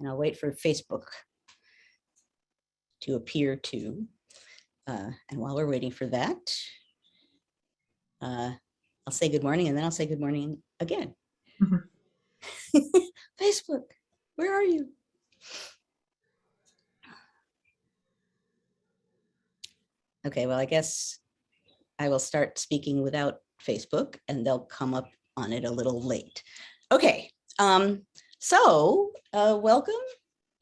and I'll wait for Facebook to appear too. And while we're waiting for that, I'll say good morning, and then I'll say good morning again. Facebook, where are you? Okay, well, I guess I will start speaking without Facebook, and they'll come up on it a little late. Okay, so welcome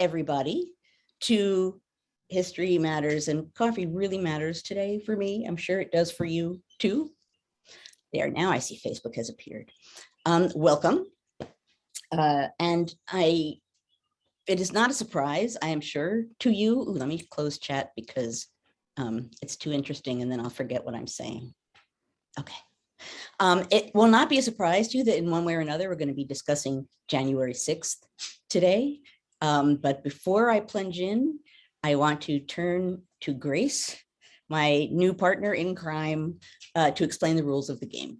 everybody to History Matters, and coffee really matters today for me. I'm sure it does for you too. There, now I see Facebook has appeared. Welcome. And it is not a surprise, I am sure, to you. Ooh, let me close chat because it's too interesting and then I'll forget what I'm saying. Okay. It will not be a surprise to you that in one way or another, we're going to be discussing January 6th today. But before I plunge in, I want to turn to Grace, my new partner in crime, to explain the rules of the game.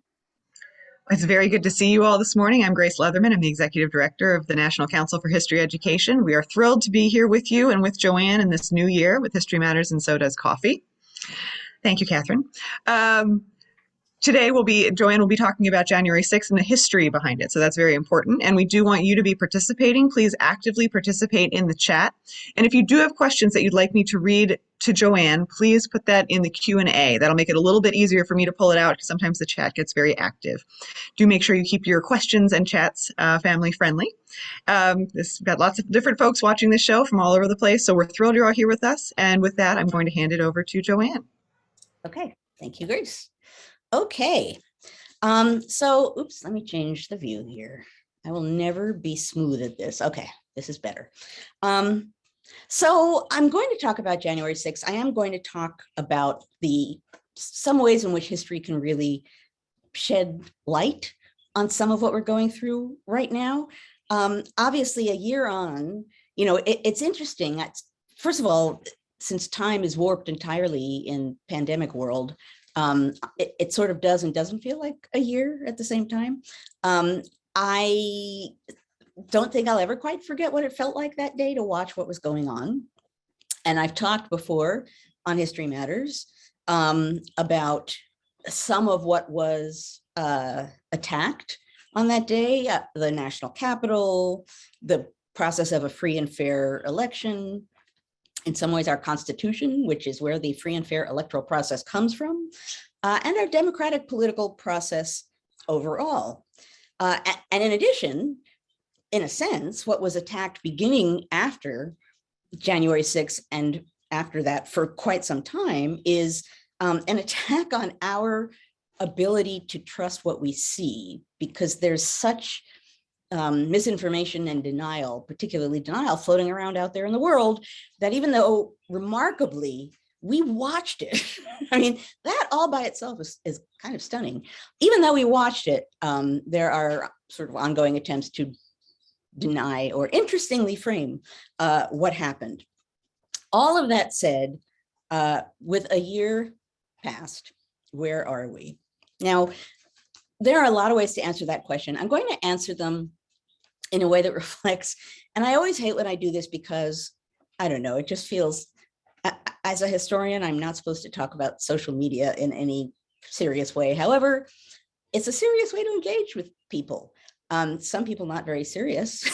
It's very good to see you all this morning. I'm Grace Leatherman. I'm the Executive Director of the National Council for History Education. We are thrilled to be here with you and with Joanne in this new year with History Matters and So Does Coffee. Thank you, Catherine. Today, Joanne will be talking about January 6th and the history behind it. So that's very important. And we do want you to be participating. Please actively participate in the chat. And if you do have questions that you'd like me to read to Joanne, please put that in the Q&A. That'll make it a little bit easier for me to pull it out because sometimes the chat gets very active. Do make sure you keep your questions and chats family friendly. We've got lots of different folks watching this show from all over the place. So we're thrilled you're all here with us. And with that, I'm going to hand it over to Joanne. Okay, thank you, Grace. Okay, so, oops, let me change the view here. I will never be smooth at this. Okay, this is better. So I'm going to talk about January 6th. I am going to talk about some ways in which history can really shed light on some of what we're going through right now. Obviously, a year on, it's interesting. First of all, since time is warped entirely in pandemic world, it sort of does and doesn't feel like a year at the same time. I don't think I'll ever quite forget what it felt like that day to watch what was going on. And I've talked before on History Matters about some of what was attacked on that day, the national Capitol, the process of a free and fair election, in some ways our Constitution, which is where the free and fair electoral process comes from, and our democratic political process overall. And in addition, in a sense, what was attacked beginning after January 6th and after that for quite some time is an attack on our ability to trust what we see, because there's such misinformation and denial, particularly denial, floating around out there in the world, that even though remarkably we watched it, I mean, that all by itself is kind of stunning. Even though we watched it, there are sort of ongoing attempts to deny or interestingly frame what happened. All of that said, with a year past, where are we? Now, there are a lot of ways to answer that question. I'm going to answer them in a way that reflects, and I always hate when I do this because, I don't know, it just feels, as a historian, I'm not supposed to talk about social media in any serious way. However, it's a serious way to engage with people. Some people not very serious.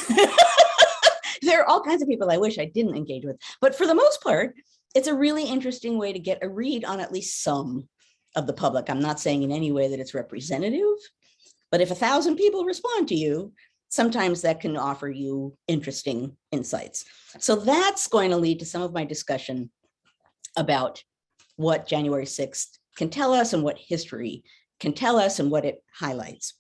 There are all kinds of people I wish I didn't engage with, but for the most part, it's a really interesting way to get a read on at least some of the public. I'm not saying in any way that it's representative, but if 1,000 people respond to you, sometimes that can offer you interesting insights. So that's going to lead to some of my discussion about what January 6th can tell us and what history can tell us and what it highlights.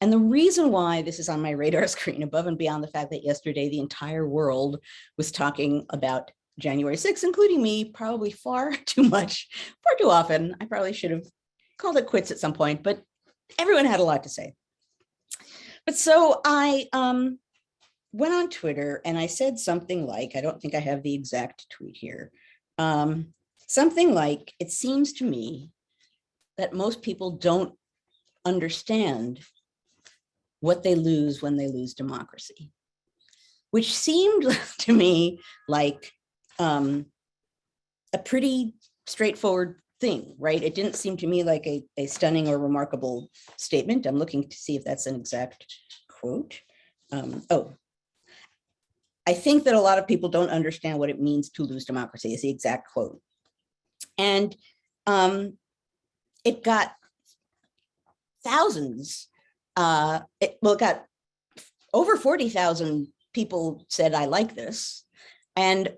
And the reason why this is on my radar screen, above and beyond the fact that yesterday the entire world was talking about January 6th, including me, probably far too much, far too often. I probably should have called it quits at some point, but everyone had a lot to say. But so I went on Twitter and I said something like, I don't think I have the exact tweet here, something like, it seems to me that most people don't understand what they lose when they lose democracy. which seemed to me like a pretty straightforward thing, right? It didn't seem to me like a stunning or remarkable statement. I'm looking to see if that's an exact quote. Oh, I think that a lot of people don't understand what it means to lose democracy is the exact quote. And it got thousands, it got over 40,000 people said, I like this. And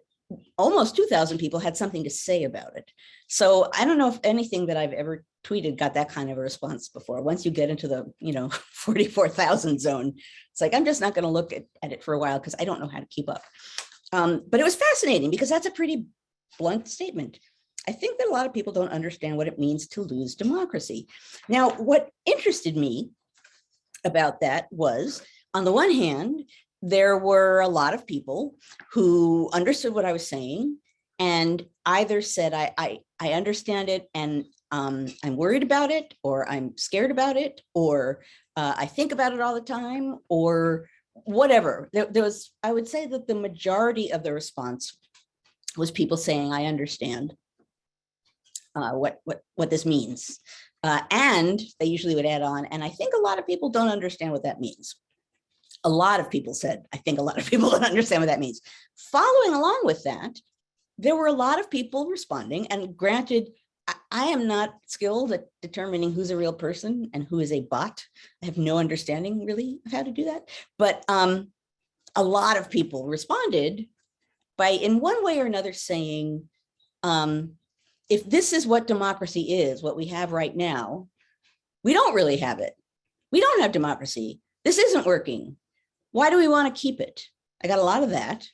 almost 2,000 people had something to say about it. So I don't know if anything that I've ever tweeted got that kind of a response before. Once you get into the 44,000 zone, it's like, I'm just not going to look at it for a while because I don't know how to keep up. But it was fascinating because that's a pretty blunt statement. I think that a lot of people don't understand what it means to lose democracy. Now, what interested me about that was, on the one hand, there were a lot of people who understood what I was saying and either said, I understand it and I'm worried about it, or I'm scared about it, or I think about it all the time, or whatever. There was, I would say that the majority of the response was people saying, I understand what this means. And they usually would add on, and I think a lot of people don't understand what that means. A lot of people said, I think a lot of people don't understand what that means. Following along with that, there were a lot of people responding, and granted, I am not skilled at determining who's a real person and who is a bot. I have no understanding really of how to do that. But a lot of people responded by, in one way or another, saying, if this is what democracy is, what we have right now, we don't really have it. We don't have democracy. This isn't working. Why do we want to keep it? I got a lot of that.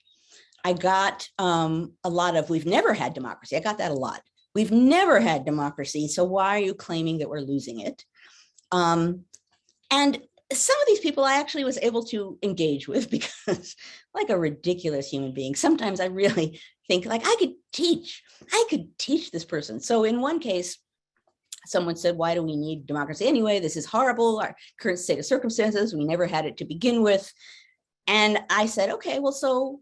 I got a lot of, we've never had democracy. I got that a lot. We've never had democracy, so why are you claiming that we're losing it? And some of these people I actually was able to engage with because, like a ridiculous human being, sometimes I really think like I could teach this person. So in one case, someone said, why do we need democracy anyway? This is horrible, our current state of circumstances, we never had it to begin with. And I said, okay, well, so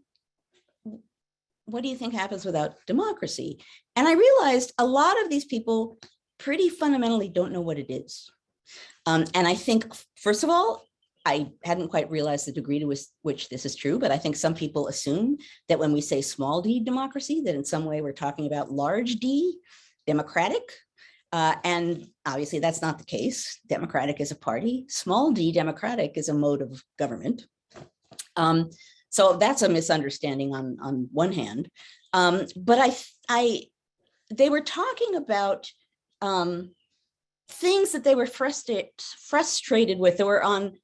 what do you think happens without democracy? And I realized a lot of these people pretty fundamentally don't know what it is. And I think, first of all, I hadn't quite realized the degree to which this is true, but I think some people assume that when we say small d democracy, that in some way we're talking about large d, democratic. And obviously that's not the case. Democratic is a party. Small d democratic is a mode of government. So that's a misunderstanding on one hand. But they were talking about things that they were frustrated with that were on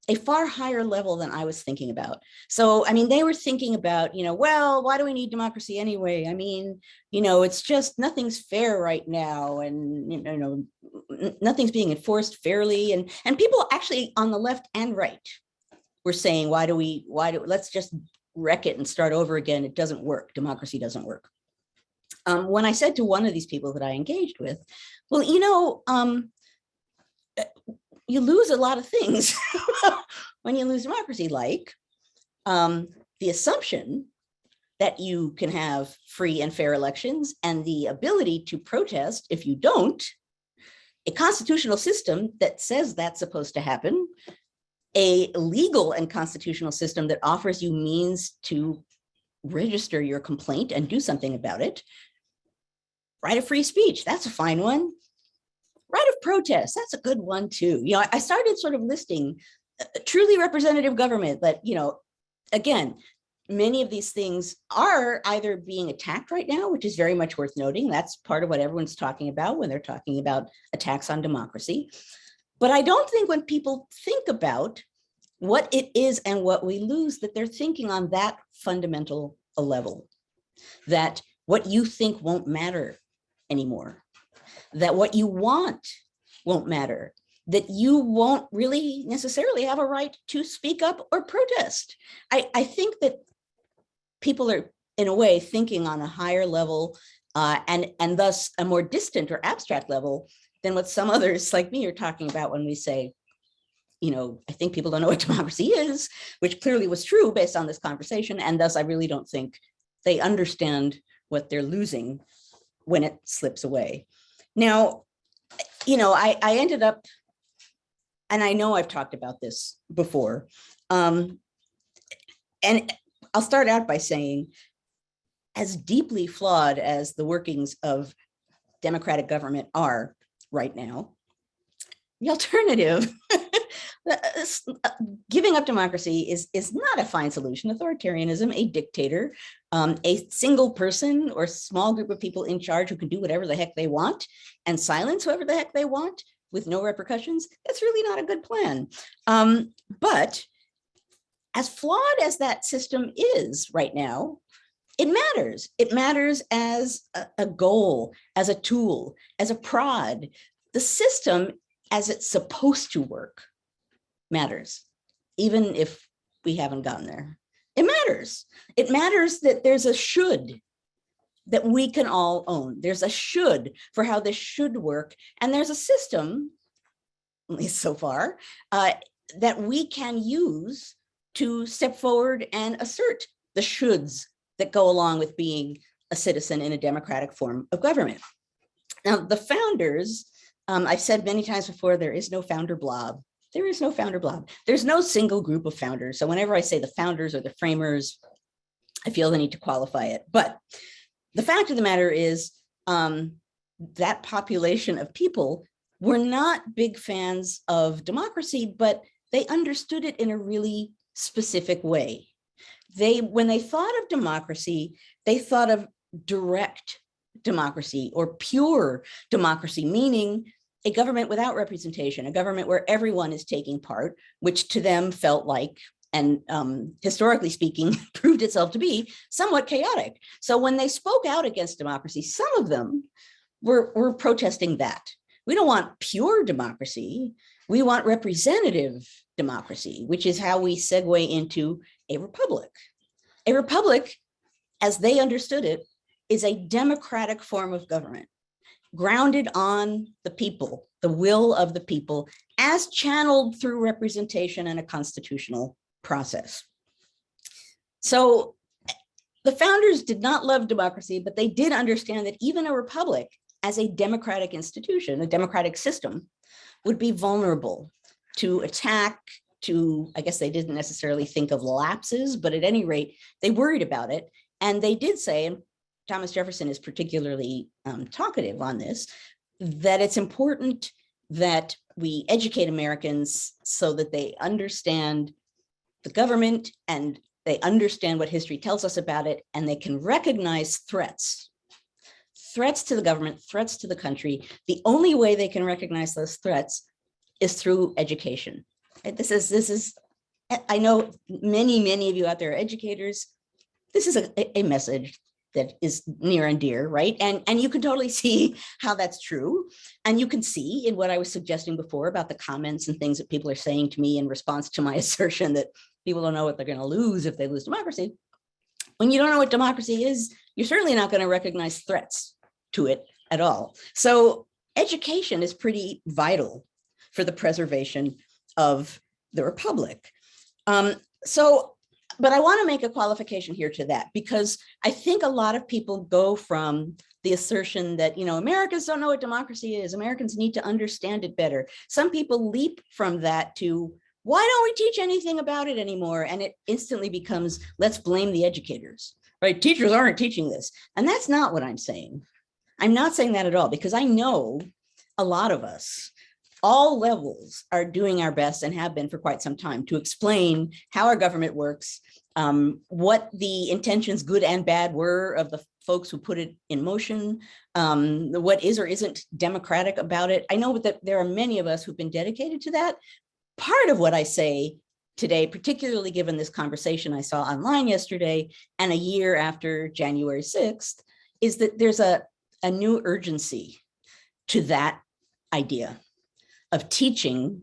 a far higher level than I was thinking about. So, I mean, they were thinking about, well, why do we need democracy anyway? I mean, it's just nothing's fair right now, and nothing's being enforced fairly. And people actually on the left and right were saying, let's just wreck it and start over again. It doesn't work. Democracy doesn't work. When I said to one of these people that I engaged with, well, you lose a lot of things when you lose democracy, like the assumption that you can have free and fair elections and the ability to protest if you don't, a constitutional system that says that's supposed to happen, a legal and constitutional system that offers you means to register your complaint and do something about it, right of free speech, that's a fine one. Right of protest, that's a good one too. I started sort of listing truly representative government, but again, many of these things are either being attacked right now, which is very much worth noting. That's part of what everyone's talking about when they're talking about attacks on democracy. But I don't think when people think about what it is and what we lose, that they're thinking on that fundamental a level, that what you think won't matter anymore, that what you want won't matter, that you won't really necessarily have a right to speak up or protest. I think that people are, in a way, thinking on a higher level and thus a more distant or abstract level than what some others like me are talking about when we say I think people don't know what democracy is, which clearly was true based on this conversation. And thus, I really don't think they understand what they're losing when it slips away. Now, I ended up, and I know I've talked about this before, and I'll start out by saying, as deeply flawed as the workings of democratic government are right now, the alternative, giving up democracy is not a fine solution. Authoritarianism, a dictator, a single person or small group of people in charge who can do whatever the heck they want and silence whoever the heck they want with no repercussions, that's really not a good plan. But as flawed as that system is right now, it matters. It matters as a goal, as a tool, as a prod. The system, as it's supposed to work, matters, even if we haven't gotten there. It matters. It matters that there's a should that we can all own. There's a should for how this should work. And there's a system, at least so far, that we can use to step forward and assert the shoulds that go along with being a citizen in a democratic form of government. Now, the founders, I've said many times before, there is no founder blob. There is no founder blob. There's no single group of founders. So whenever I say the founders or the framers, I feel the need to qualify it. But the fact of the matter is that population of people were not big fans of democracy, but they understood it in a really specific way. When they thought of democracy, they thought of direct democracy or pure democracy, meaning a government without representation, a government where everyone is taking part, which to them felt like, and historically speaking, proved itself to be somewhat chaotic. So when they spoke out against democracy, some of them were protesting that. We don't want pure democracy. We want representative democracy, which is how we segue into a republic. A republic, as they understood it, is a democratic form of government, grounded on the people, the will of the people, as channeled through representation and a constitutional process. So the founders did not love democracy, but they did understand that even a republic, as a democratic institution, a democratic system, would be vulnerable to attack, to, I guess they didn't necessarily think of lapses, but at any rate, they worried about it. And they did say, and Thomas Jefferson is particularly talkative on this, that it's important that we educate Americans so that they understand the government and they understand what history tells us about it, and they can recognize threats to the government, threats to the country. The only way they can recognize those threats is through education. This is, I know many of you out there are educators. This is a message that is near and dear, right? And you can totally see how that's true. And you can see in what I was suggesting before about the comments and things that people are saying to me in response to my assertion that people don't know what they're going to lose if they lose democracy. When you don't know what democracy is, you're certainly not going to recognize threats to it at all. So education is pretty vital for the preservation of the republic. But I want to make a qualification here to that, because I think a lot of people go from the assertion that, Americans don't know what democracy is. Americans need to understand it better. Some people leap from that to, why don't we teach anything about it anymore? And it instantly becomes, let's blame the educators, right? Teachers aren't teaching this. And that's not what I'm saying. I'm not saying that at all, because I know a lot of us, all levels, are doing our best and have been for quite some time to explain how our government works, what the intentions, good and bad, were of the folks who put it in motion, what is or isn't democratic about it. I know that there are many of us who've been dedicated to that. Part of what I say today, particularly given this conversation I saw online yesterday and a year after January 6th, is that there's a new urgency to that idea of teaching,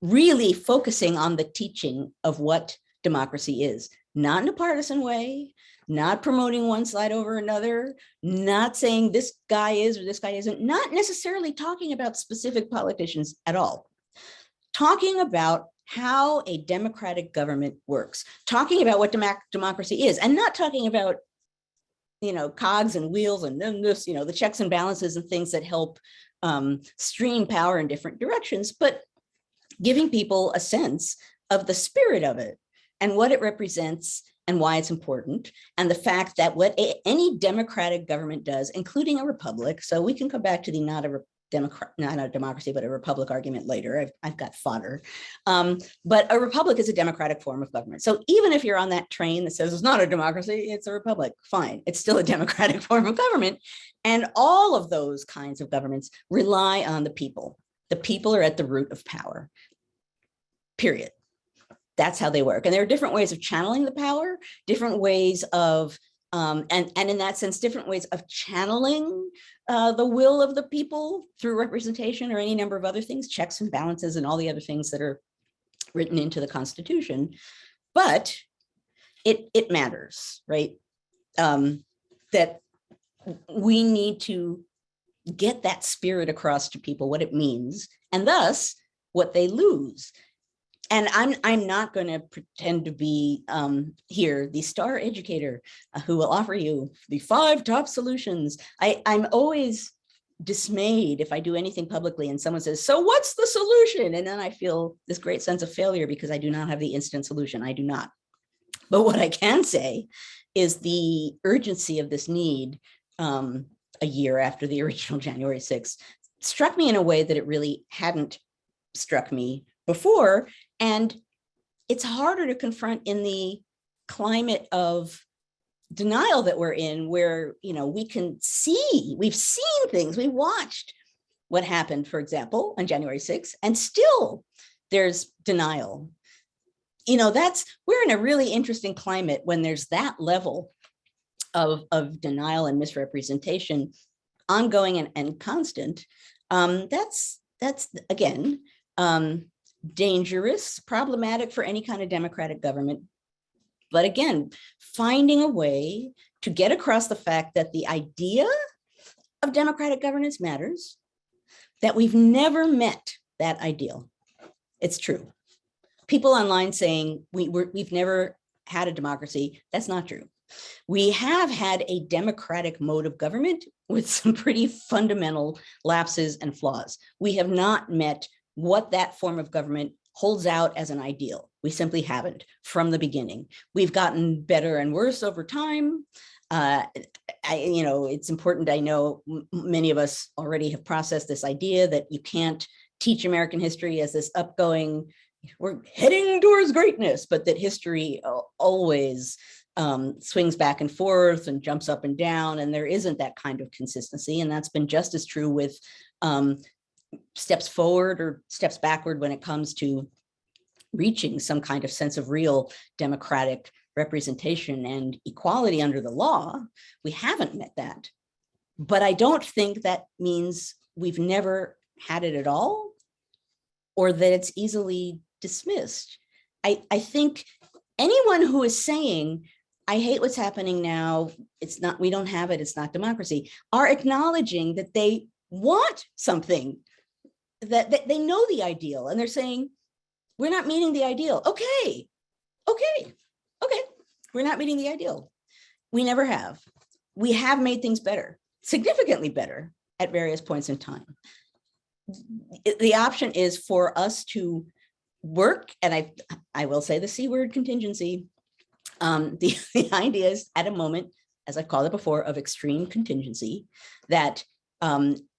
really focusing on the teaching of what democracy is, not in a partisan way, not promoting one side over another, not saying this guy is or this guy isn't, not necessarily talking about specific politicians at all, talking about how a democratic government works, talking about what democracy is, and not talking about, cogs and wheels and then this, the checks and balances and things that help stream power in different directions, but giving people a sense of the spirit of it and what it represents and why it's important, and the fact that what any democratic government does, including a republic, so we can come back to the not a democracy, but a republic argument later. I've got fodder. But a republic is a democratic form of government. So even if you're on that train that says it's not a democracy, it's a republic, fine. It's still a democratic form of government. And all of those kinds of governments rely on the people. The people are at the root of power, period. That's how they work. And there are different ways of channeling the power, different ways of, and in that sense, different ways of channeling the will of the people through representation or any number of other things, checks and balances and all the other things that are written into the Constitution. But it matters, right? That we need to get that spirit across to people, what it means, and thus what they lose. And I'm not going to pretend to be here, the star educator who will offer you the 5 top solutions. I'm always dismayed if I do anything publicly and someone says, so what's the solution? And then I feel this great sense of failure because I do not have the instant solution. I do not. But what I can say is the urgency of this need a year after the original January 6th struck me in a way that it really hadn't struck me before. And it's harder to confront in the climate of denial that we're in, where, we can see, we've seen things, we watched what happened, for example, on January 6th, and still there's denial. We're in a really interesting climate when there's that level of denial and misrepresentation ongoing and constant. That's again, dangerous, problematic for any kind of democratic government. But again, finding a way to get across the fact that the idea of democratic governance matters, that we've never met that ideal. It's true. People online saying we've never had a democracy, that's not true. We have had a democratic mode of government with some pretty fundamental lapses and flaws. We have not met what that form of government holds out as an ideal. We simply haven't from the beginning. We've gotten better and worse over time. It's important. I know many of us already have processed this idea that you can't teach American history as this upgoing, we're heading towards greatness, but that history always swings back and forth and jumps up and down, and there isn't that kind of consistency. And that's been just as true with steps forward or steps backward when it comes to reaching some kind of sense of real democratic representation and equality under the law. We haven't met that. But I don't think that means we've never had it at all, or that it's easily dismissed. I think anyone who is saying, I hate what's happening now, we don't have it, it's not democracy, are acknowledging that they want something, that they know the ideal, and they're saying, we're not meeting the ideal. Okay, we're not meeting the ideal. We never have. We have made things better, significantly better at various points in time. The option is for us to work, and I will say the C word, contingency. The idea is at a moment, as I've called it before, of extreme contingency, that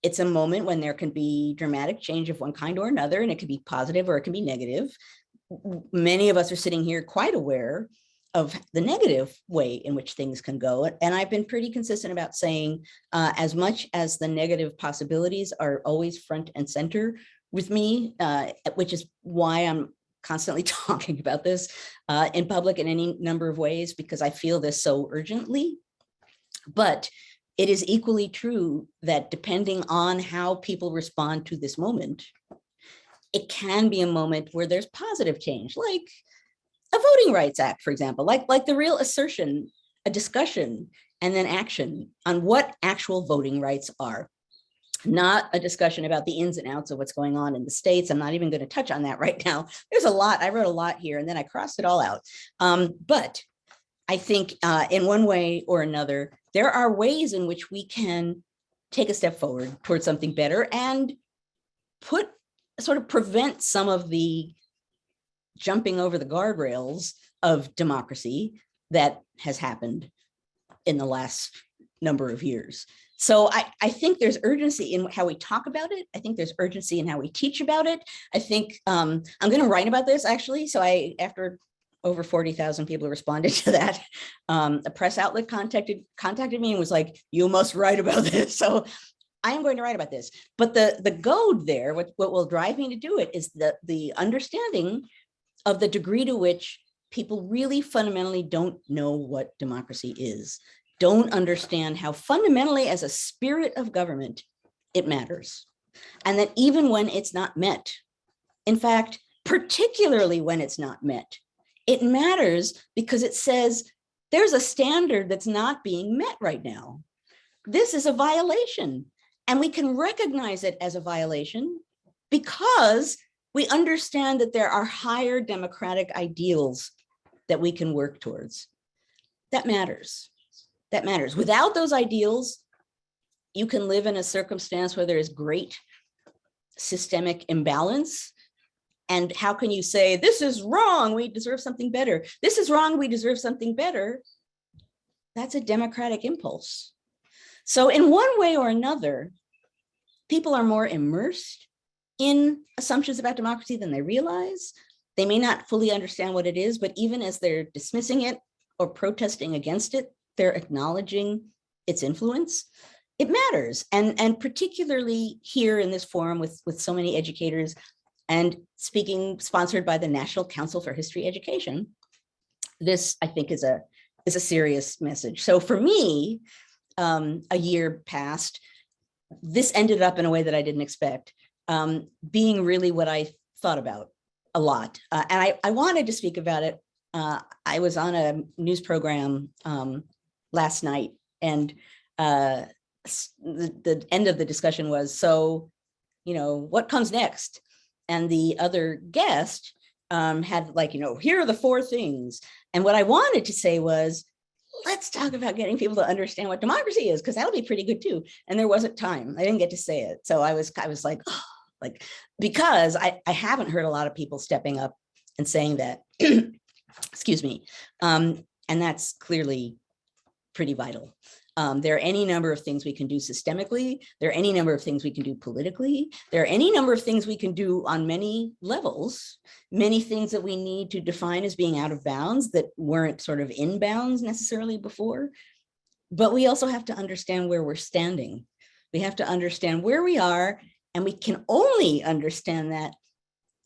it's a moment when there can be dramatic change of one kind or another, and it can be positive or it can be negative. Many of us are sitting here quite aware of the negative way in which things can go. And I've been pretty consistent about saying, as much as the negative possibilities are always front and center with me, which is why I'm constantly talking about this in public in any number of ways, because I feel this so urgently. But it is equally true that depending on how people respond to this moment, it can be a moment where there's positive change, like a Voting Rights Act, for example, like the real assertion, a discussion, and then action on what actual voting rights are. not a discussion about the ins and outs of what's going on in the states. I'm not even going to touch on that right now. There's a lot. I wrote a lot here and then I crossed it all out. But I think in one way or another, there are ways in which we can take a step forward towards something better and prevent some of the jumping over the guardrails of democracy that has happened in the last number of years. So I think there's urgency in how we talk about it. I think there's urgency in how we teach about it. I think I'm going to write about this actually. So after over 40,000 people responded to that, a press outlet contacted me and was like, you must write about this. So I am going to write about this. But the goad there, what will drive me to do it is the understanding of the degree to which people really fundamentally don't know what democracy is, don't understand how fundamentally as a spirit of government, it matters. And that even when it's not met, in fact, particularly when it's not met, it matters because it says there's a standard that's not being met right now. This is a violation. And we can recognize it as a violation because we understand that there are higher democratic ideals that we can work towards. That matters. That matters. Without those ideals, you can live in a circumstance where there is great systemic imbalance. And how can you say, this is wrong, we deserve something better? This is wrong, we deserve something better. That's a democratic impulse. So in one way or another, people are more immersed in assumptions about democracy than they realize. They may not fully understand what it is, but even as they're dismissing it or protesting against it, they're acknowledging its influence. It matters. And particularly here in this forum with so many educators and speaking sponsored by the National Council for History Education, this I think is a serious message. So for me, a year passed, this ended up in a way that I didn't expect, being really what I thought about a lot. And I wanted to speak about it. I was on a news program last night, and the end of the discussion was, so, what comes next? And the other guest had here are the 4 things. And what I wanted to say was, let's talk about getting people to understand what democracy is, because that'll be pretty good too. And there wasn't time. I didn't get to say it. So I was like, oh, because I haven't heard a lot of people stepping up and saying that, excuse me. And that's clearly pretty vital. There are any number of things we can do systemically. There are any number of things we can do politically. There are any number of things we can do on many levels, many things that we need to define as being out of bounds that weren't sort of in bounds necessarily before. But we also have to understand where we're standing. We have to understand where we are, and we can only understand that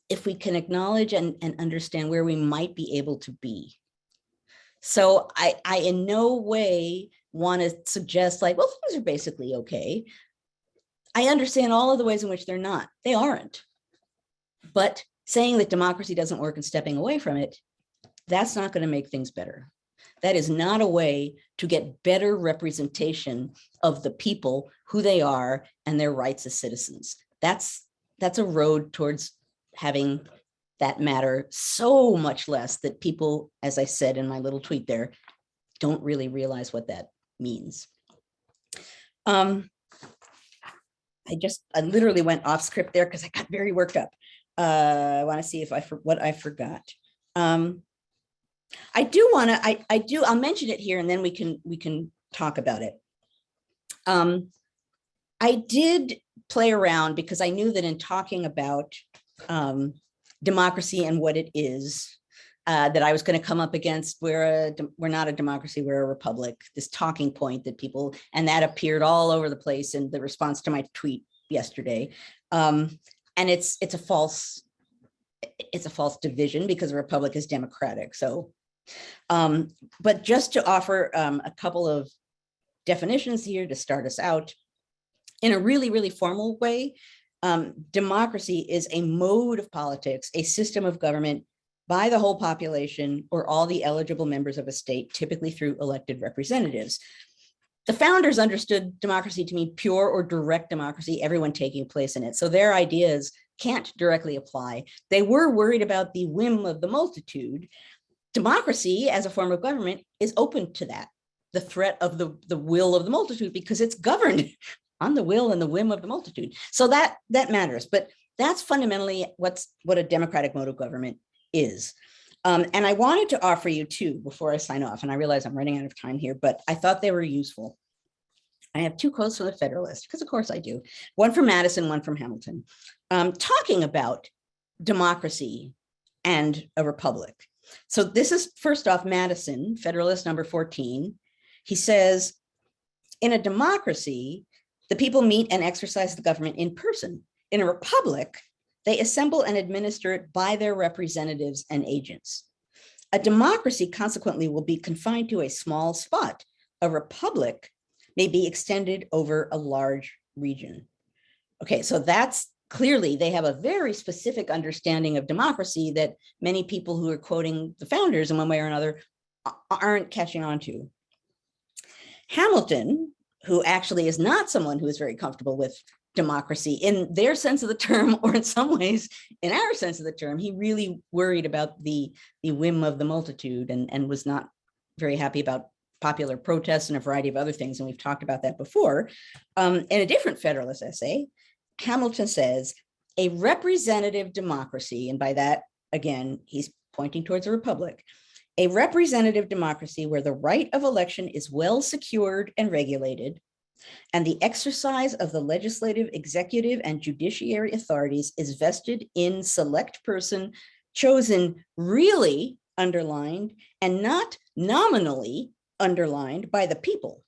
if we can acknowledge and understand where we might be able to be. So I in no way want to suggest well, things are basically okay. I understand all of the ways in which they're not. They aren't. But saying that democracy doesn't work and stepping away from it, that's not going to make things better. That is not a way to get better representation of the people, who they are, and their rights as citizens. That's a road towards having that matter so much less that people, as I said in my little tweet there, don't really realize what that means. I literally went off script there because I got very worked up. I want to see if what I forgot. I do want to, I'll mention it here and then we can talk about it. I did play around because I knew that in talking about democracy and what it is, that I was going to come up against we're not a democracy, we're a republic, this talking point that people, and that appeared all over the place in the response to my tweet yesterday. And it's a false division because a republic is democratic. So, but just to offer a couple of definitions here to start us out in a really, really formal way, democracy is a mode of politics, a system of government by the whole population or all the eligible members of a state, typically through elected representatives. the founders understood democracy to mean pure or direct democracy, everyone taking place in it. So their ideas can't directly apply. They were worried about the whim of the multitude. Democracy as a form of government is open to that, the threat of the will of the multitude, because it's governed on the will and the whim of the multitude. So that matters. But that's fundamentally what a democratic mode of government is. And I wanted to offer you two before I sign off, and I realize I'm running out of time here, but I thought they were useful. I have two quotes from the Federalist, because of course I do. One from Madison, one from Hamilton, talking about democracy and a republic. So this is, first off, Madison, Federalist number 14. He says, in a democracy, the people meet and exercise the government in person. In a republic, they assemble and administer it by their representatives and agents. A democracy, consequently, will be confined to a small spot. A republic may be extended over a large region. Okay, so that's clearly, they have a very specific understanding of democracy that many people who are quoting the founders in one way or another aren't catching on to. Hamilton, who actually is not someone who is very comfortable with democracy in their sense of the term, or in some ways in our sense of the term, he really worried about the whim of the multitude and was not very happy about popular protests and a variety of other things. And we've talked about that before. In a different Federalist essay, Hamilton says, a representative democracy, and by that, again, he's pointing towards a republic, a representative democracy where the right of election is well secured and regulated, and the exercise of the legislative, executive, and judiciary authorities is vested in select person chosen really underlined and not nominally underlined by the people,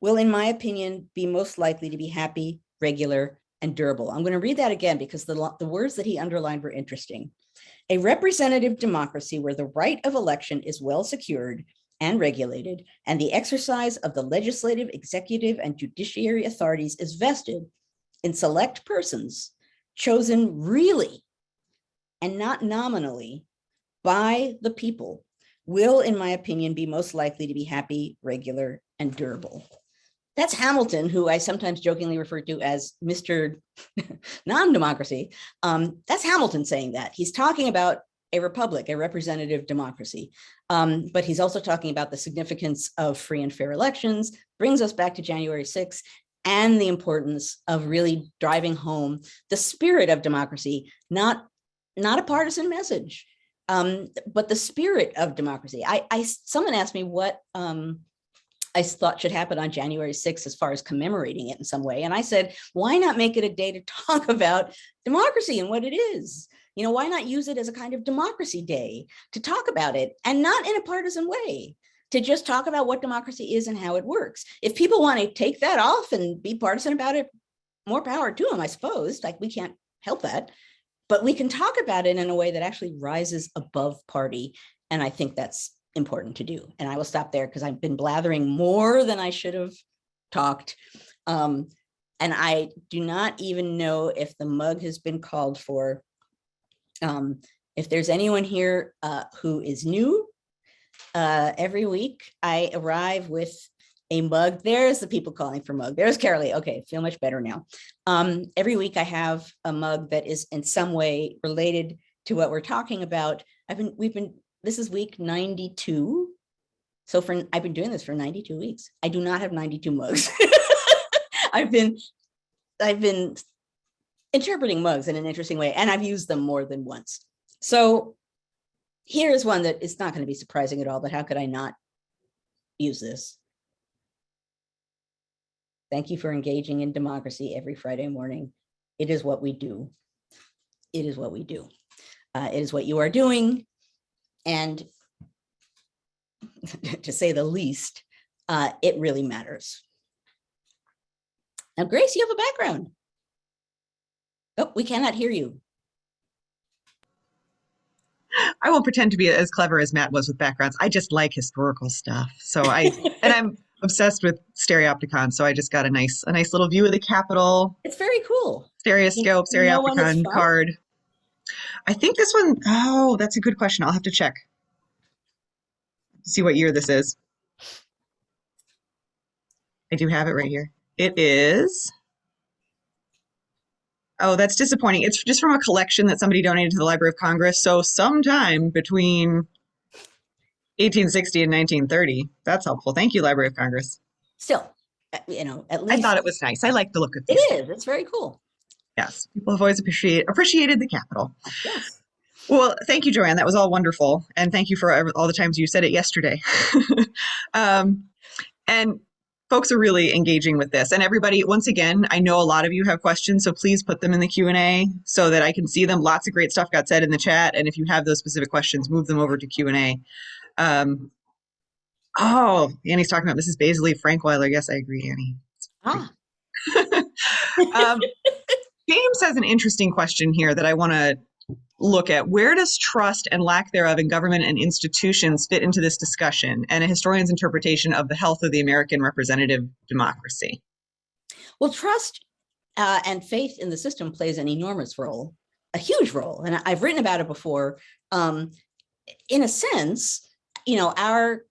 will, in my opinion, be most likely to be happy, regular, and durable. I'm going to read that again because the words that he underlined were interesting. A representative democracy where the right of election is well secured and regulated, and the exercise of the legislative, executive, and judiciary authorities is vested in select persons chosen really and not nominally by the people, will, in my opinion, be most likely to be happy, regular, and durable. That's Hamilton, who I sometimes jokingly refer to as Mr. Non-democracy. That's Hamilton saying that. He's talking about a republic, a representative democracy. But he's also talking about the significance of free and fair elections, brings us back to January 6th, and the importance of really driving home the spirit of democracy, not a partisan message, but the spirit of democracy. Someone asked me what I thought should happen on January 6th as far as commemorating it in some way. And I said, why not make it a day to talk about democracy and what it is? You know, why not use it as a kind of democracy day to talk about it, and not in a partisan way, to just talk about what democracy is and how it works. If people want to take that off and be partisan about it, more power to them, I suppose. Like, we can't help that, but we can talk about it in a way that actually rises above party. And I think that's important to do. And I will stop there because I've been blathering more than I should have talked. And I do not even know if the mug has been called for. If there's anyone here who is new, every week I arrive with a mug. There's the people calling for mug. There's Carolee. Okay, feel much better now. Every week I have a mug that is in some way related to what we're talking about. This is week 92. So I've been doing this for 92 weeks. I do not have 92 mugs. I've been interpreting mugs in an interesting way, and I've used them more than once. So here's one that is not going to be surprising at all, but how could I not use this? Thank you for engaging in democracy every Friday morning. It is what we do. It is what we do. It is what you are doing. And to say the least, it really matters. Now, Grace, you have a background. Oh, we cannot hear you. I won't pretend to be as clever as Matt was with backgrounds. I just like historical stuff. So I'm obsessed with stereopticon. So I just got a nice little view of the Capitol. It's very cool. Stereoscope, stereopticon card. I think this one, oh, that's a good question. I'll have to check. See what year this is. I do have it right here. It is, oh, that's disappointing. It's just from a collection that somebody donated to the Library of Congress. So sometime between 1860 and 1930. That's helpful. Thank you, Library of Congress. Still, at I thought least it was nice. I like the look of it these things. is. It's very cool. Yes, people have always appreciated the Capitol. Yes. Well, thank you, Joanne. That was all wonderful, and thank you for all the times you said it yesterday. um, and folks are really engaging with this. And everybody, once again, I know a lot of you have questions, so please put them in the Q&A so that I can see them. Lots of great stuff got said in the chat, and if you have those specific questions, move them over to Q&A. Oh, Annie's talking about Mrs. Baisley Frankweiler. Yes, I agree, Annie. Ah. um, James has an interesting question here that I want to look at. Where does trust and lack thereof in government and institutions fit into this discussion and a historian's interpretation of the health of the American representative democracy? Well, trust and faith in the system plays an enormous role, a huge role. And I've written about it before. In a sense, our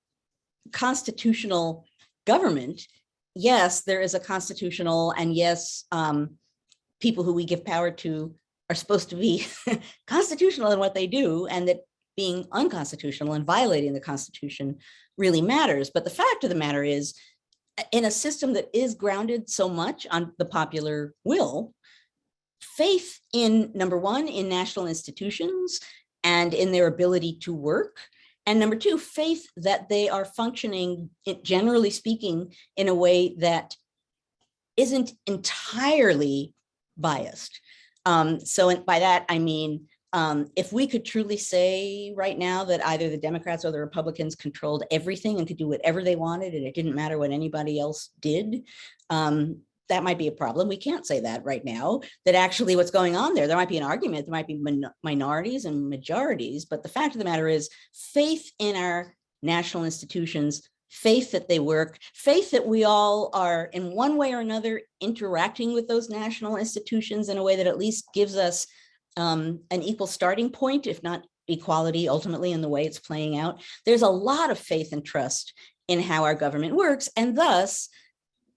constitutional government, yes, there is a constitutional, and yes, people who we give power to are supposed to be constitutional in what they do, and that being unconstitutional and violating the Constitution really matters. But the fact of the matter is, in a system that is grounded so much on the popular will, faith in, number one, in national institutions and in their ability to work, and number two, faith that they are functioning, generally speaking, in a way that isn't entirely biased. So by that, I mean, if we could truly say right now that either the Democrats or the Republicans controlled everything and could do whatever they wanted, and it didn't matter what anybody else did, that might be a problem. We can't say that right now, that actually what's going on there might be an argument, there might be minorities and majorities, but the fact of the matter is faith in our national institutions, faith that they work, faith that we all are in one way or another interacting with those national institutions in a way that at least gives us an equal starting point, if not equality ultimately in the way it's playing out. There's a lot of faith and trust in how our government works, and thus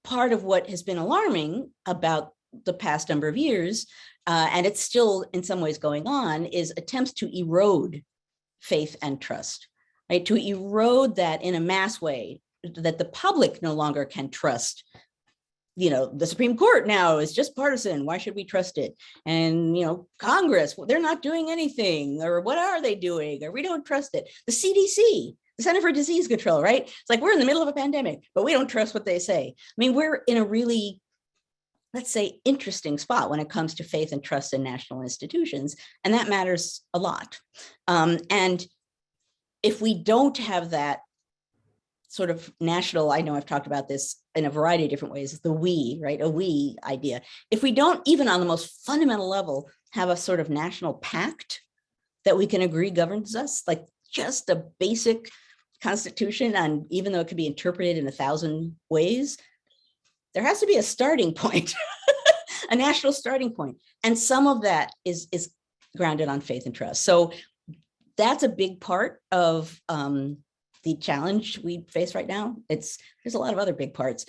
part of what has been alarming about the past number of years, and it's still in some ways going on, is attempts to erode faith and trust, right? To erode that in a mass way, that the public no longer can trust. The Supreme Court now is just partisan. Why should we trust it? And, Congress, well, they're not doing anything, or what are they doing? Or we don't trust it. The CDC, the Center for Disease Control, right? It's like we're in the middle of a pandemic, but we don't trust what they say. I mean, we're in a really, let's say, interesting spot when it comes to faith and trust in national institutions, and that matters a lot. And if we don't have that sort of national, I know I've talked about this in a variety of different ways, the we, right? A we idea. If we don't, even on the most fundamental level, have a sort of national pact that we can agree governs us, like just a basic constitution, and even though it could be interpreted in 1,000 ways, there has to be a starting point, a national starting point. And some of that is grounded on faith and trust. So that's a big part of the challenge we face right now. There's a lot of other big parts,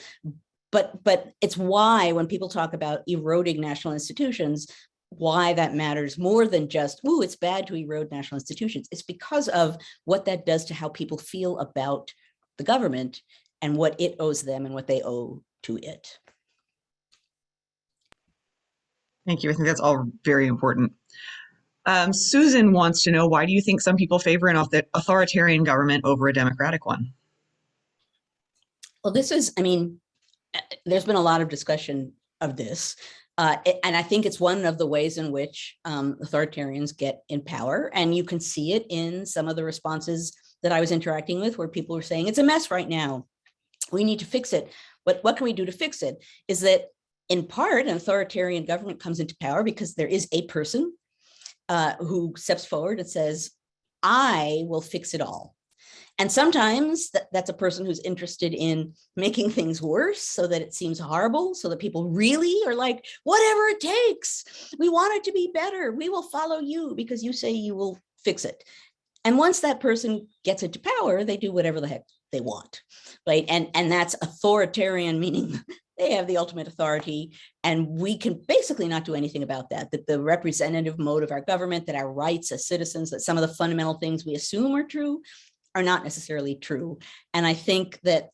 but it's why when people talk about eroding national institutions, why that matters more than just, ooh, it's bad to erode national institutions. It's because of what that does to how people feel about the government and what it owes them and what they owe to it. Thank you. I think that's all very important. Susan wants to know, why do you think some people favor an authoritarian government over a democratic one? Well, there's been a lot of discussion of this. And I think it's one of the ways in which authoritarians get in power. And you can see it in some of the responses that I was interacting with, where people were saying, it's a mess right now. We need to fix it. What can we do to fix it? Is that in part, an authoritarian government comes into power because there is a person who steps forward and says, I will fix it all. And sometimes that's a person who's interested in making things worse so that it seems horrible, so that people really are like, whatever it takes, we want it to be better. We will follow you because you say you will fix it. And once that person gets into power, they do whatever the heck they want, right? And that's authoritarian, meaning they have the ultimate authority, and we can basically not do anything about that, that the representative mode of our government, that our rights as citizens, that some of the fundamental things we assume are true are not necessarily true. And I think that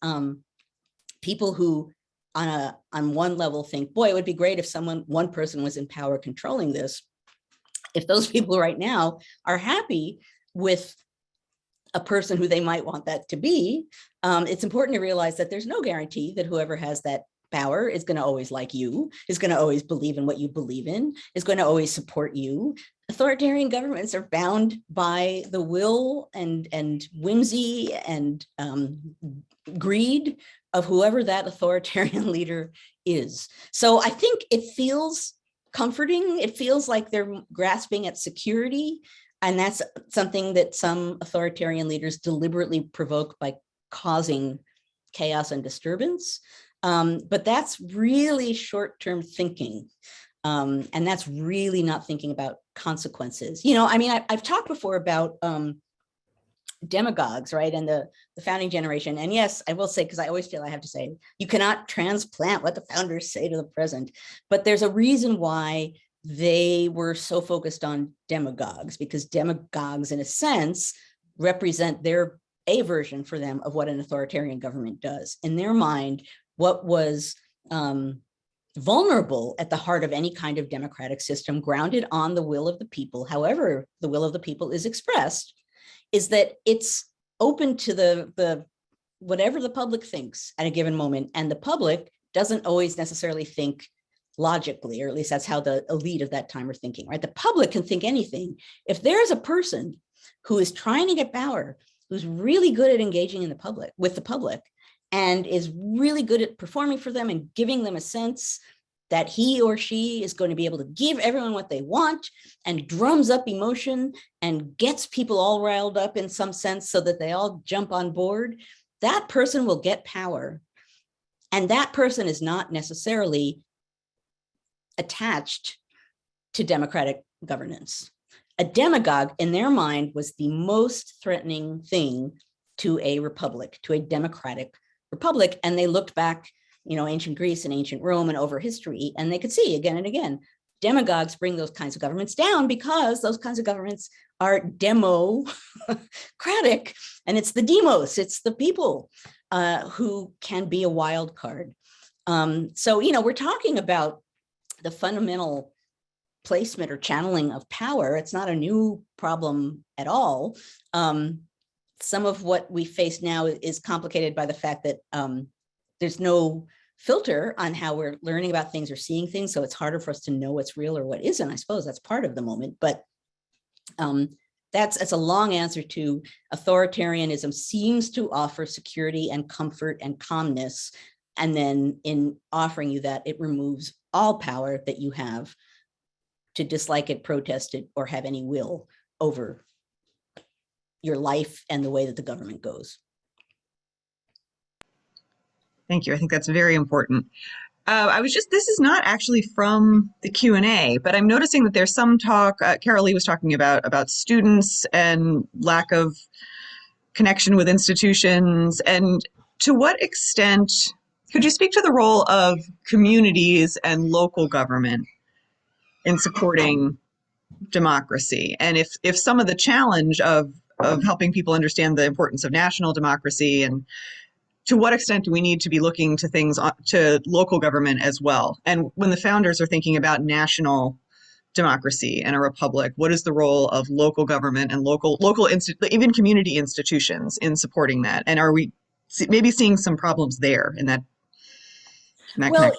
people who on one level think, boy, it would be great if one person was in power controlling this. If those people right now are happy with a person who they might want that to be, it's important to realize that there's no guarantee that whoever has that power is going to always like you, is going to always believe in what you believe in, is going to always support you. Authoritarian governments are bound by the will and whimsy and greed of whoever that authoritarian leader is. So I think it feels comforting. It feels like they're grasping at security. And that's something that some authoritarian leaders deliberately provoke by causing chaos and disturbance. But that's really short-term thinking. And that's really not thinking about consequences. You know, I mean, I've talked before about demagogues, right? And the founding generation. And yes, I will say, because I always feel I have to say, you cannot transplant what the founders say to the present. But there's a reason why they were so focused on demagogues, because demagogues, in a sense, represent a version for them of what an authoritarian government does. In their mind, what was vulnerable at the heart of any kind of democratic system grounded on the will of the people, however the will of the people is expressed, is that it's open to the whatever the public thinks at a given moment. And the public doesn't always necessarily think logically, or at least that's how the elite of that time are thinking, right? The public can think anything. If there's a person who is trying to get power, who's really good at engaging in with the public, and is really good at performing for them and giving them a sense that he or she is going to be able to give everyone what they want, and drums up emotion and gets people all riled up in some sense so that they all jump on board, that person will get power. And that person is not necessarily attached to democratic governance. A demagogue, in their mind, was the most threatening thing to a republic, to a democratic republic. And they looked back, you know, ancient Greece and ancient Rome and over history, and they could see again and again, demagogues bring those kinds of governments down because those kinds of governments are democratic, and it's the demos, it's the people who can be a wild card. So, you know, we're talking about the fundamental placement or channeling of power. It's not a new problem at all. Some of what we face now is complicated by the fact that there's no filter on how we're learning about things or seeing things. So it's harder for us to know what's real or what isn't. I suppose that's part of the moment, but that's a long answer to authoritarianism seems to offer security and comfort and calmness. And then in offering you that, it removes all power that you have to dislike it, protest it, or have any will over your life and the way that the government goes. Thank you. I think that's very important. This is not actually from the Q&A, but I'm noticing that there's some talk, Carol Lee was talking about students and lack of connection with institutions. And to what extent, could you speak to the role of communities and local government in supporting democracy? And if some of the challenge of helping people understand the importance of national democracy, and to what extent do we need to be looking to things to local government as well? And when the founders are thinking about national democracy and a republic, what is the role of local government and even community institutions in supporting that? And are we maybe seeing some problems there in that? Well,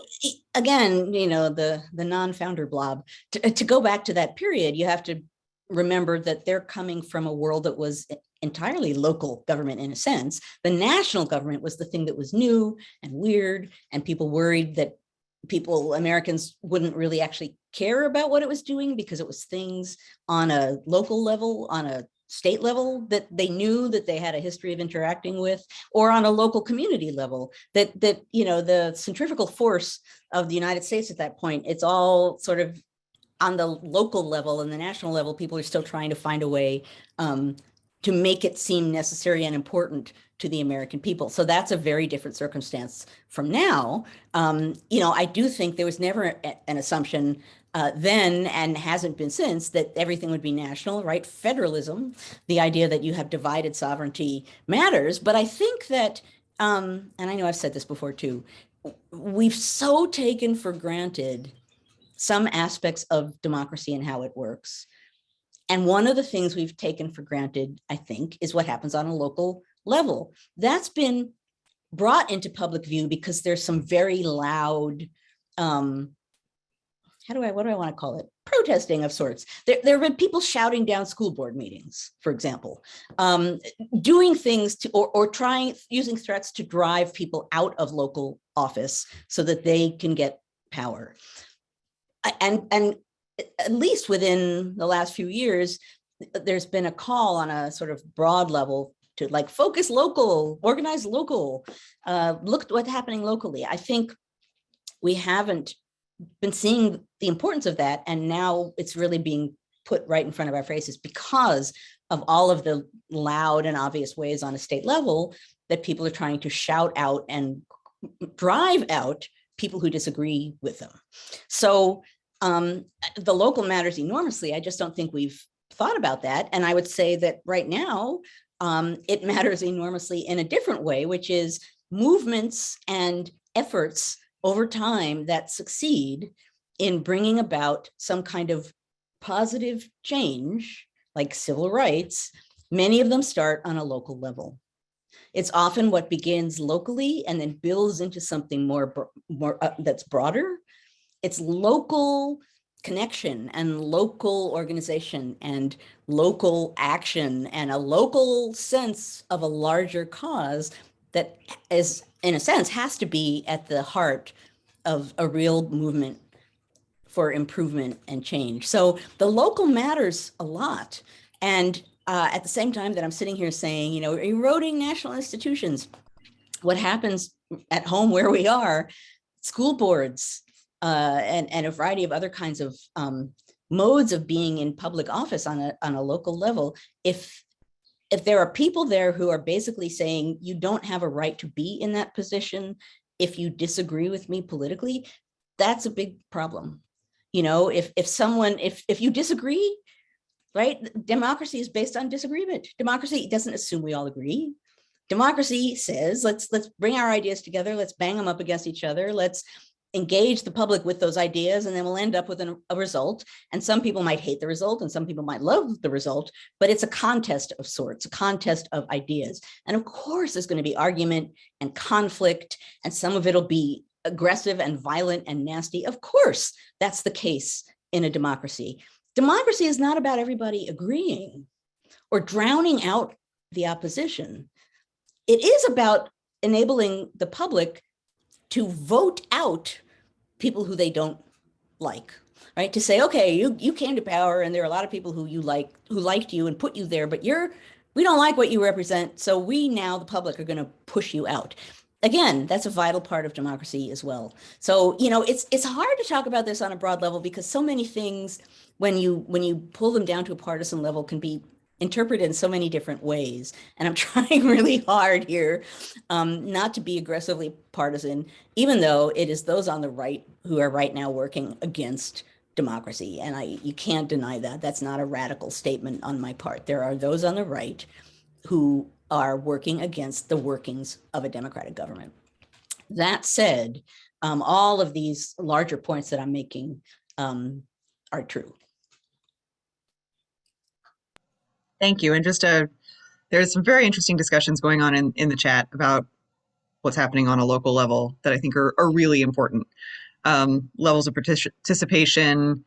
again, you know, the non-founder blob, to go back to that period, you have to remember that they're coming from a world that was entirely local government in a sense. The national government was the thing that was new and weird, and people worried that Americans wouldn't really actually care about what it was doing because it was things on a local level, on a state level that they knew that they had a history of interacting with, or on a local community level that you know, the centrifugal force of the United States at that point, it's all sort of on the local level. And the national level, people are still trying to find a way to make it seem necessary and important to the American people. So that's a very different circumstance from now. I do think there was never an assumption then, and hasn't been since, that everything would be national, right? Federalism, the idea that you have divided sovereignty matters. But I think that, and I know I've said this before too, we've so taken for granted some aspects of democracy and how it works. And one of the things we've taken for granted, I think, is what happens on a local level. That's been brought into public view because there's some very loud, what do I want to call it? Protesting of sorts. There have been people shouting down school board meetings, for example, doing things to, or using threats to drive people out of local office so that they can get power. And at least within the last few years, there's been a call on a sort of broad level to like focus local, organize local, look at what's happening locally. I think we haven't been seeing the importance of that, and now it's really being put right in front of our faces because of all of the loud and obvious ways on a state level that people are trying to shout out and drive out people who disagree with them. So the local matters enormously. I just don't think we've thought about that. And I would say that right now, it matters enormously in a different way, which is movements and efforts over time that succeed in bringing about some kind of positive change, like civil rights. Many of them start on a local level. It's often what begins locally and then builds into something more that's broader. It's local connection and local organization and local action and a local sense of a larger cause that is, in a sense, has to be at the heart of a real movement for improvement and change. So the local matters a lot. And at the same time that I'm sitting here saying, eroding national institutions, what happens at home where we are, school boards, and a variety of other kinds of modes of being in public office on a local level. If there are people there who are basically saying you don't have a right to be in that position if you disagree with me politically, that's a big problem. If you disagree, right? Democracy is based on disagreement. Democracy doesn't assume we all agree. Democracy says, let's bring our ideas together. Let's bang them up against each other. Let's engage the public with those ideas, and then we'll end up with a result. And some people might hate the result and some people might love the result, but it's a contest of sorts, a contest of ideas. And of course, there's going to be argument and conflict, and some of it'll be aggressive and violent and nasty. Of course, that's the case in a democracy. Democracy is not about everybody agreeing or drowning out the opposition. It is about enabling the public to vote out people who they don't like, right? To say, okay, you came to power and there are a lot of people who liked you and put you there, but we don't like what you represent. So we now, the public, are going to push you out. Again, that's a vital part of democracy as well. So, it's hard to talk about this on a broad level because so many things, when you pull them down to a partisan level, can be interpreted in so many different ways. And I'm trying really hard here not to be aggressively partisan, even though it is those on the right who are right now working against democracy. And you can't deny that. That's not a radical statement on my part. There are those on the right who are working against the workings of a democratic government. That said, all of these larger points that I'm making are true. Thank you. And there's some very interesting discussions going on in the chat about what's happening on a local level that I think are really important. Levels of participation,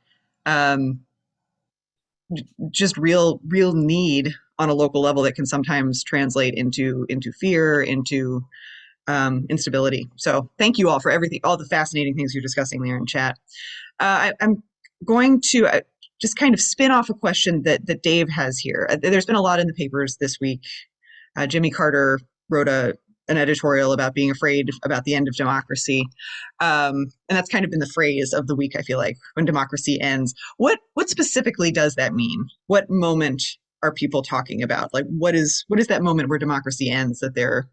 just real need on a local level that can sometimes translate into fear, into instability. So thank you all for everything, all the fascinating things you're discussing there in chat. I'm going to just kind of spin off a question that Dave has here. There's been a lot in the papers this week. Jimmy Carter wrote an editorial about being afraid about the end of democracy. And that's kind of been the phrase of the week, I feel like, when democracy ends. What specifically does that mean? What moment are people talking about? Like, what is that moment where democracy ends? Is there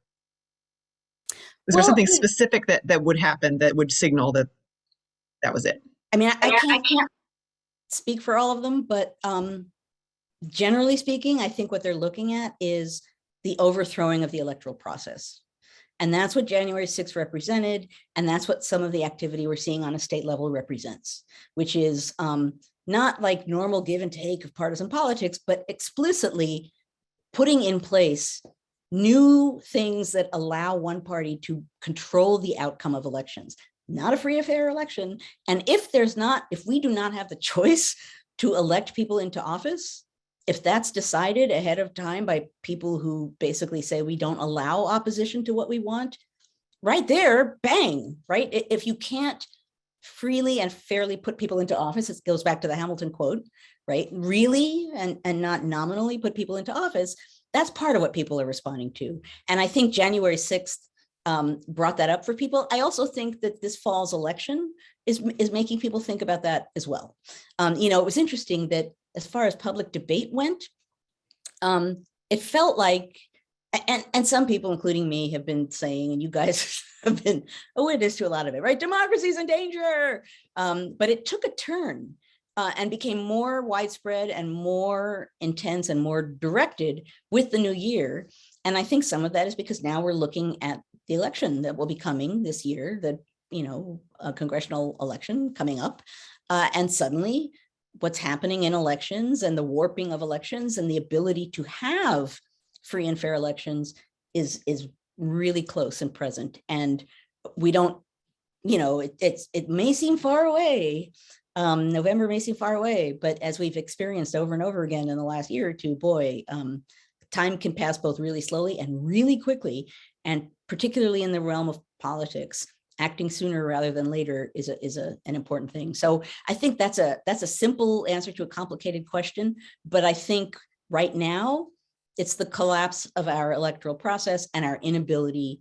Well, something specific that would happen that would signal that that was it? I mean, I can't speak for all of them, but generally speaking, I think what they're looking at is the overthrowing of the electoral process. And that's what January 6th represented. And that's what some of the activity we're seeing on a state level represents, which is not like normal give and take of partisan politics, but explicitly putting in place new things that allow one party to control the outcome of elections. Not a free and fair election. And if we do not have the choice to elect people into office, if that's decided ahead of time by people who basically say we don't allow opposition to what we want, right there, bang, right? If you can't freely and fairly put people into office, it goes back to the Hamilton quote, right? Really and not nominally put people into office, that's part of what people are responding to. And I think January 6th brought that up for people. I also think that this fall's election is making people think about that as well. It was interesting that as far as public debate went, it felt like, and some people, including me, have been saying, and you guys have been a witness to a lot of it, right? Democracy's in danger. But it took a turn and became more widespread and more intense and more directed with the new year. And I think some of that is because now we're looking at the election that will be coming this year, a congressional election coming up. And suddenly what's happening in elections and the warping of elections and the ability to have free and fair elections is really close and present. And we don't, it may seem far away. November may seem far away, but as we've experienced over and over again in the last year or two, boy, time can pass both really slowly and really quickly. And particularly in the realm of politics, acting sooner rather than later is an important thing. So I think that's a simple answer to a complicated question. But I think right now it's the collapse of our electoral process and our inability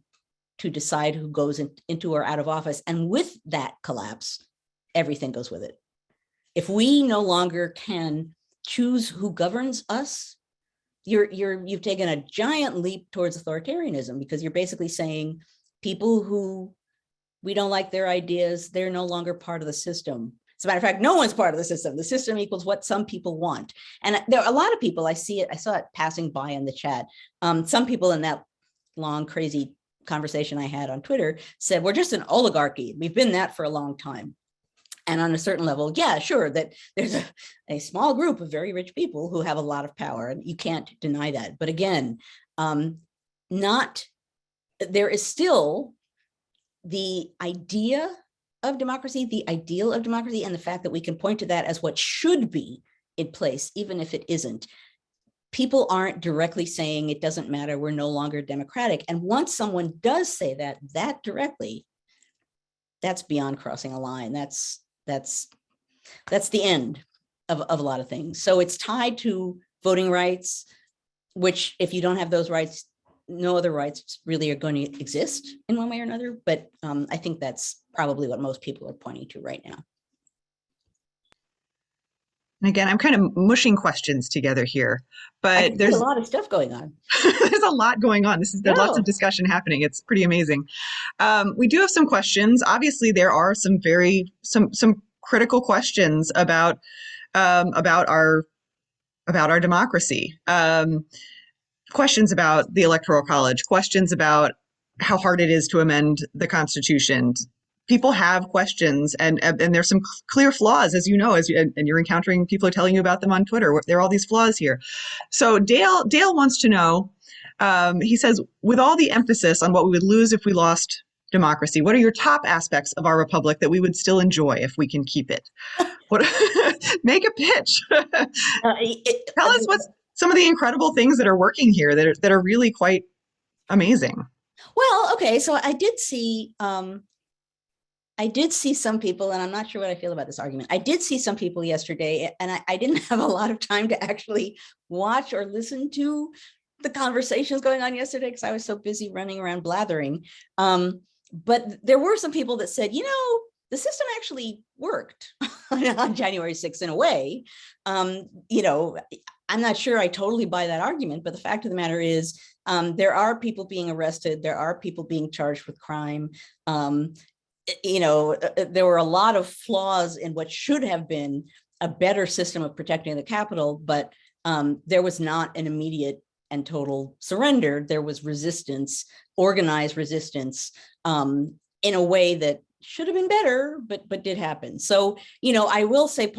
to decide who goes into or out of office. And with that collapse, everything goes with it. If we no longer can choose who governs us, you've taken a giant leap towards authoritarianism, because you're basically saying people who we don't like their ideas, they're no longer part of the system. As a matter of fact, no one's part of the system. The system equals what some people want. And there are a lot of people, I saw it passing by in the chat. Some people in that long, crazy conversation I had on Twitter said, we're just an oligarchy. We've been that for a long time. And on a certain level, yeah, sure, that there's a small group of very rich people who have a lot of power, and you can't deny that. But again, there is still the idea of democracy, the ideal of democracy, and the fact that we can point to that as what should be in place, even if it isn't. People aren't directly saying it doesn't matter, we're no longer democratic. And once someone does say that directly, that's beyond crossing a line. That's the end of a lot of things. So it's tied to voting rights, which if you don't have those rights, no other rights really are going to exist in one way or another. But I think that's probably what most people are pointing to right now. And again, I'm kind of mushing questions together here, but there's a lot of stuff going on. There's a lot going on. There's lots of discussion happening. It's pretty amazing. We do have some questions. Obviously, there are some critical questions about our democracy. Questions about the Electoral College. Questions about how hard it is to amend the Constitution. People have questions, and there's some clear flaws, as you know, and you're encountering people telling you about them on Twitter. There are all these flaws here. So Dale wants to know, he says, with all the emphasis on what we would lose if we lost democracy, what are your top aspects of our republic that we would still enjoy if we can keep it? Make a pitch. Tell us what's some of the incredible things that are working here that are really quite amazing. Well, okay, so I did see some people, and I'm not sure what I feel about this argument. I did see some people yesterday, and I didn't have a lot of time to actually watch or listen to the conversations going on yesterday because I was so busy running around blathering. But there were some people that said, the system actually worked on January 6th in a way. I'm not sure I totally buy that argument, but the fact of the matter is there are people being arrested. There are people being charged with crime. There were a lot of flaws in what should have been a better system of protecting the Capitol, but there was not an immediate and total surrender. There was resistance, organized resistance, in a way that should have been better, but did happen. So, I will say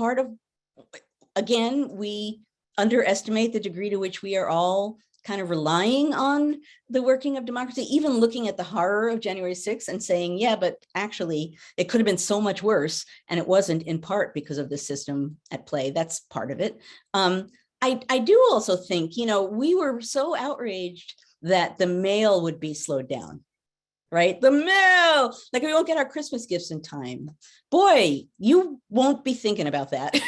again, we underestimate the degree to which we are all kind of relying on the working of democracy, even looking at the horror of January 6th and saying, yeah, but actually it could have been so much worse. And it wasn't, in part because of the system at play. That's part of it. I do also think, we were so outraged that the mail would be slowed down, right? The mail, like we won't get our Christmas gifts in time. Boy, you won't be thinking about that.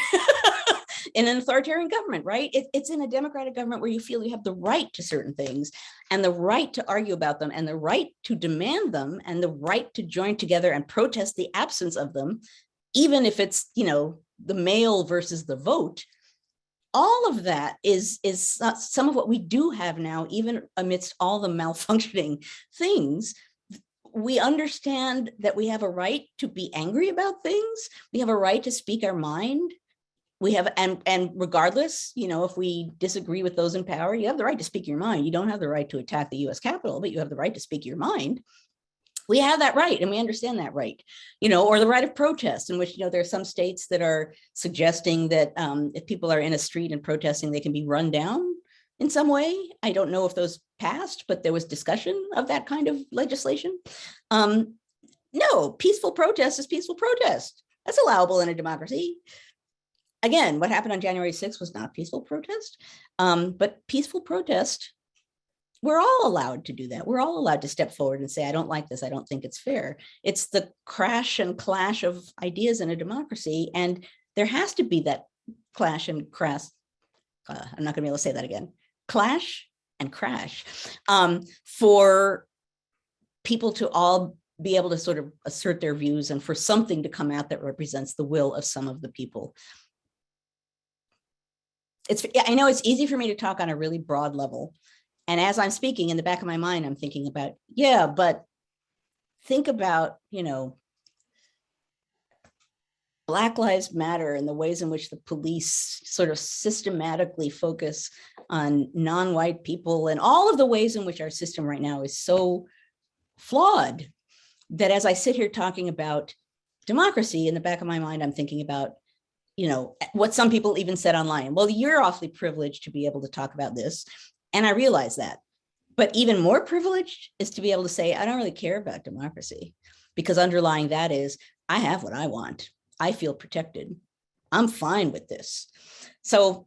In an authoritarian government, right? It's in a democratic government where you feel you have the right to certain things and the right to argue about them and the right to demand them and the right to join together and protest the absence of them, even if it's, the mail versus the vote. All of that is some of what we do have now, even amidst all the malfunctioning things. We understand that we have a right to be angry about things. We have a right to speak our mind. We have, and regardless, if we disagree with those in power, you have the right to speak your mind. You don't have the right to attack the US Capitol, but you have the right to speak your mind. We have that right, and we understand that right, or the right of protest, in which, there are some states that are suggesting that if people are in a street and protesting, they can be run down in some way. I don't know if those passed, but there was discussion of that kind of legislation. No, peaceful protest is peaceful protest. That's allowable in a democracy. Again, what happened on January 6th was not peaceful protest, but peaceful protest, we're all allowed to do that. We're all allowed to step forward and say, I don't like this. I don't think it's fair. It's the crash and clash of ideas in a democracy. And there has to be that clash and crash. I'm not gonna be able to say that again. Clash and crash for people to all be able to sort of assert their views and for something to come out that represents the will of some of the people. I know it's easy for me to talk on a really broad level. And as I'm speaking, in the back of my mind, I'm thinking about, yeah, but think about, Black Lives Matter and the ways in which the police sort of systematically focus on non-white people and all of the ways in which our system right now is so flawed that as I sit here talking about democracy, in the back of my mind, I'm thinking about, what some people even said online. Well, you're awfully privileged to be able to talk about this. And I realize that. But even more privileged is to be able to say, I don't really care about democracy, because underlying that is, I have what I want. I feel protected. I'm fine with this. So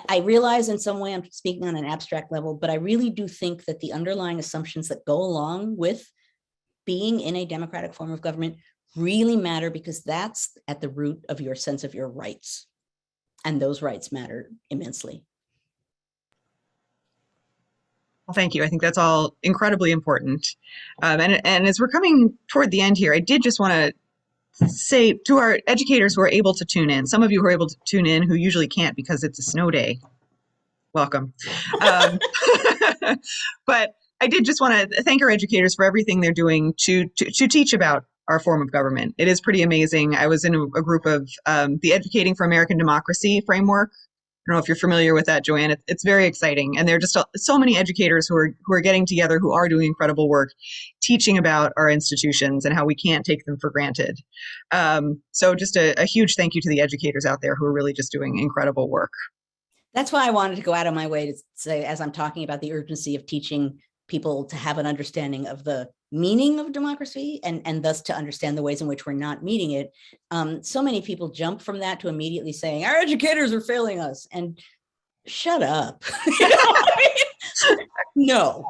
I realize in some way I'm speaking on an abstract level, but I really do think that the underlying assumptions that go along with being in a democratic form of government really matter, because that's at the root of your sense of your rights. And those rights matter immensely. Well, thank you. I think that's all incredibly important. And as we're coming toward the end here, I did just want to say to our educators who are able to tune in, some of you who are able to tune in who usually can't because it's a snow day, welcome. But I did just want to thank our educators for everything they're doing to teach about our form of government. It is pretty amazing. I was in a group of the Educating for American Democracy framework. I don't know if you're familiar with that, Joanne. It's very exciting. And there are just so many educators who are getting together, who are doing incredible work, teaching about our institutions and how we can't take them for granted. So just a huge thank you to the educators out there who are really just doing incredible work. That's why I wanted to go out of my way to say, as I'm talking about the urgency of teaching people to have an understanding of the meaning of democracy and thus to understand the ways in which we're not meeting it. So many people jump from that to immediately saying, our educators are failing us. And shut up. No,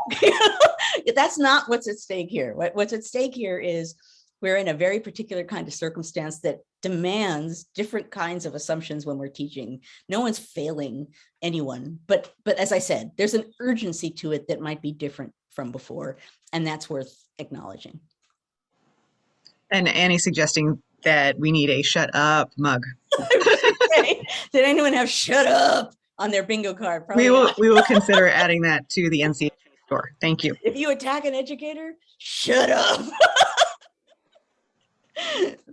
that's not what's at stake here. What's at stake here is we're in a very particular kind of circumstance that demands different kinds of assumptions when we're teaching. No one's failing anyone, but as I said, there's an urgency to it that might be different from before, and that's worth acknowledging. And Annie suggesting that we need a shut up mug. Did anyone have shut up on their bingo card. We Probably will not. we will consider adding that to the NCHE store. Thank you. If you attack an educator, shut up.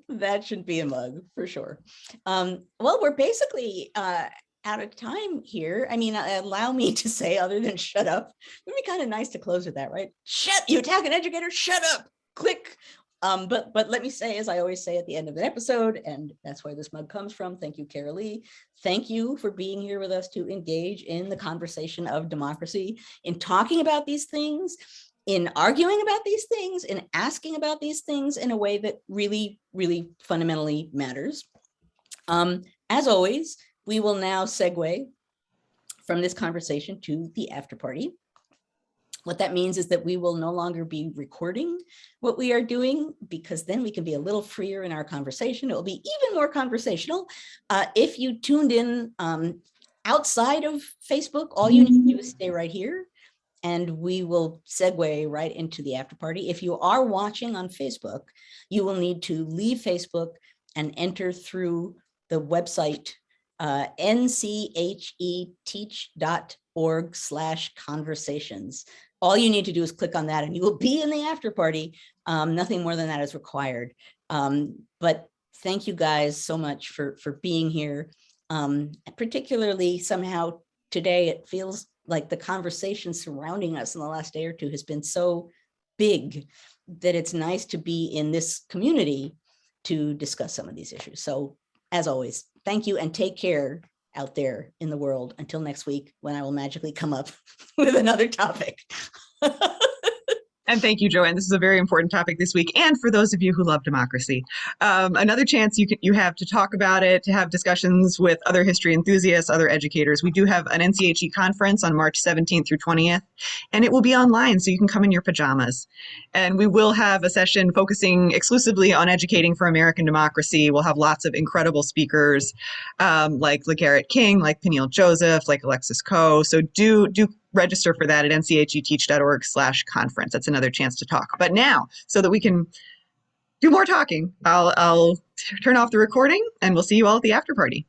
That should be a mug for sure. Well, we're basically out of time here. I mean, allow me to say, other than shut up, it'd be kind of nice to close with that, right? Shut, you attack an educator, shut up, click. But let me say, as I always say at the end of an episode, and that's where this mug comes from. Thank you, Cara Lee. Thank you for being here with us to engage in the conversation of democracy, in talking about these things, in arguing about these things, in asking about these things in a way that really, really fundamentally matters. As always, we will now segue from this conversation to the after party. What that means is that we will no longer be recording what we are doing, because then we can be a little freer in our conversation. It will be even more conversational. If you tuned in outside of Facebook, all you need to do is stay right here, and we will segue right into the after party. If you are watching on Facebook, you will need to leave Facebook and enter through the website ncheteach.org/conversations. All you need to do is click on that and you will be in the after party. Nothing more than that is required. But thank you guys so much for being here. Particularly somehow today, it feels like the conversation surrounding us in the last day or two has been so big that it's nice to be in this community to discuss some of these issues. So as always, thank you and take care out there in the world until next week, when I will magically come up with another topic. And thank you, Joanne. This is a very important topic this week, and for those of you who love democracy. Another chance you have to talk about it, to have discussions with other history enthusiasts, other educators. We do have an NCHE conference on March 17th through 20th, and it will be online, so you can come in your pajamas. And we will have a session focusing exclusively on educating for American democracy. We'll have lots of incredible speakers, like LeGarrette King, like Peniel Joseph, like Alexis Coe. So do register for that at ncheteach.org/conference. That's another chance to talk. But now, so that we can do more talking, I'll turn off the recording, and we'll see you all at the after party.